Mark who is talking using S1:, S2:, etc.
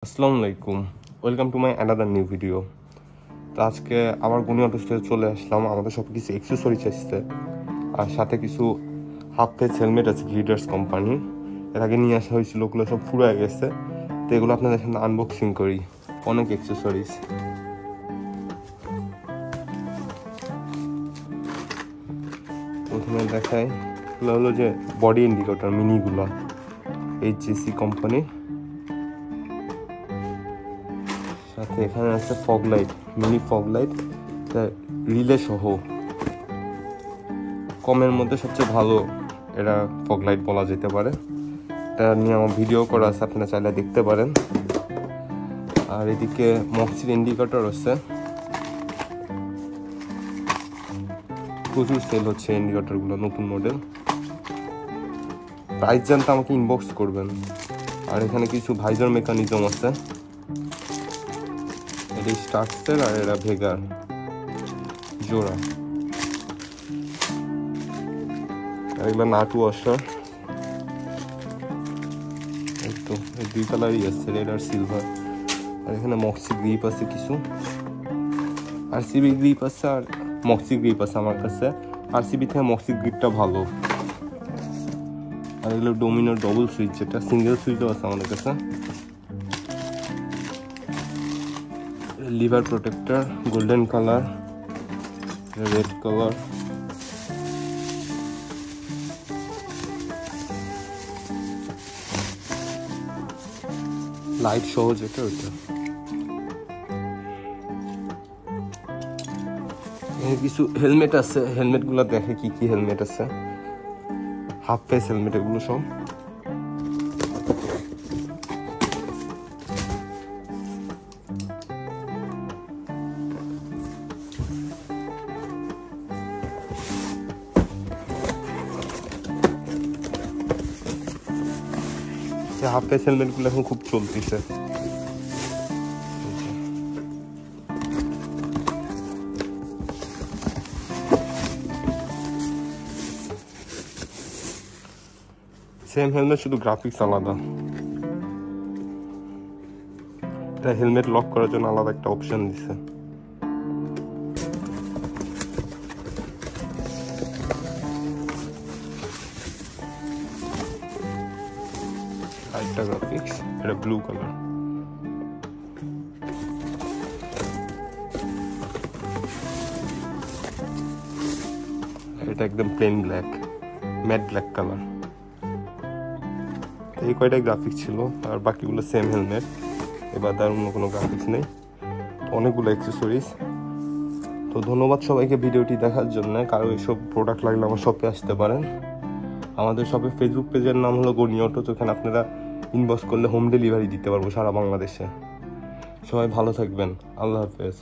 S1: আসসালামু আলাইকুম, welcome to my another new video. তো আজকে আবার গুনি অটো স্টোরে চলে আসলাম। আমাদের সব কিছু অ্যাক্সেসরিজ আসছে, আর সাথে কিছু হাফ ফেস হেলমেট আছে গ্লিডার্স কোম্পানি। এর আগে নিয়ে আসা হয়েছিল, ওগুলো সব ফুরায় গেছে। তো এগুলো আপনাদের এখানে আনবক্সিং করি। অনেক অ্যাক্সেসরিজ, প্রথমে দেখাই এগুলো হলো যে বডি ইন্ডিকেটর মিনিগুলো, HJC কোম্পানি। সাথে এখানে আছে fog light, mini fog light relay সহ। কমের মধ্যে সবচেয়ে ভালো এটা ফগ লাইট বলা যেতে পারে। এটা নিয়ে আমার ভিডিও করা আছে, আপনারা চাইলে দেখতে পারেন। আর এদিকে মক্সির ইন্ডিকেটর আছে, প্রচুর সেল হচ্ছে ইন্ডিকেটরগুলো, নতুন মডেল। প্রাইস জানতে আমাকে ইনবক্স করবেন। আর এখানে কিছু ভাইজার মেকানিজম আছে, এটা স্টার্টসের আর এরা ভেগার জোড়া। আর এগুলো নাটু ওয়াশার, এই তো এই দুই কালারই আছে, রেড আর সিলভার। আর এখানে মক্সি গ্রিপ আছে কিছু, RCB গ্রিপ আছে আর মক্সি গ্রিপ আছে আমার কাছে। RCB থেকে মক্সি গ্রিপটা ভালো। আর এগুলো ডোমিনোর ডবল সুইচ, যেটা সিঙ্গেল সুইচও আছে আমাদের কাছে। Liver protector golden colour, red colour. Light সহ যেটা ওইটা। কিছু হেলমেট আছে, হেলমেট গুলো দেখে কি কি হেলমেট আছে। হাফ ফেস হেলমেট এগুলো সব। হাফ ফেস হেলমেট গুলো এখন খুব চলতেছে। সেম হেলমেট, শুধু গ্রাফিক্স আলাদা। এটা হেলমেট লক করার জন্য আলাদা একটা অপশন দিছে। আরেকটা গ্রাফিক্স, এটা ব্লু কালার। এটা একদম plane black, matte black colour. এই কয়টা গ্রাফিক্স ছিল, আর বাকিগুলো সেম হেলমেট। এবার তার অন্য কোনো গ্রাফিক্স নেই, অনেকগুলো অ্যাক্সেসরিজ। তো ধন্যবাদ সবাইকে ভিডিওটি দেখার জন্য। কারো এইসব প্রোডাক্ট লাগলে আমার শপে আসতে পারেন। আমাদের শপে ফেসবুক পেজের নাম হলো গনি অটো। তো এখানে আপনারা ইনবক্স করলে হোম ডেলিভারি দিতে পারবো সারা বাংলাদেশে। সবাই ভালো থাকবেন, আল্লাহ হাফেজ।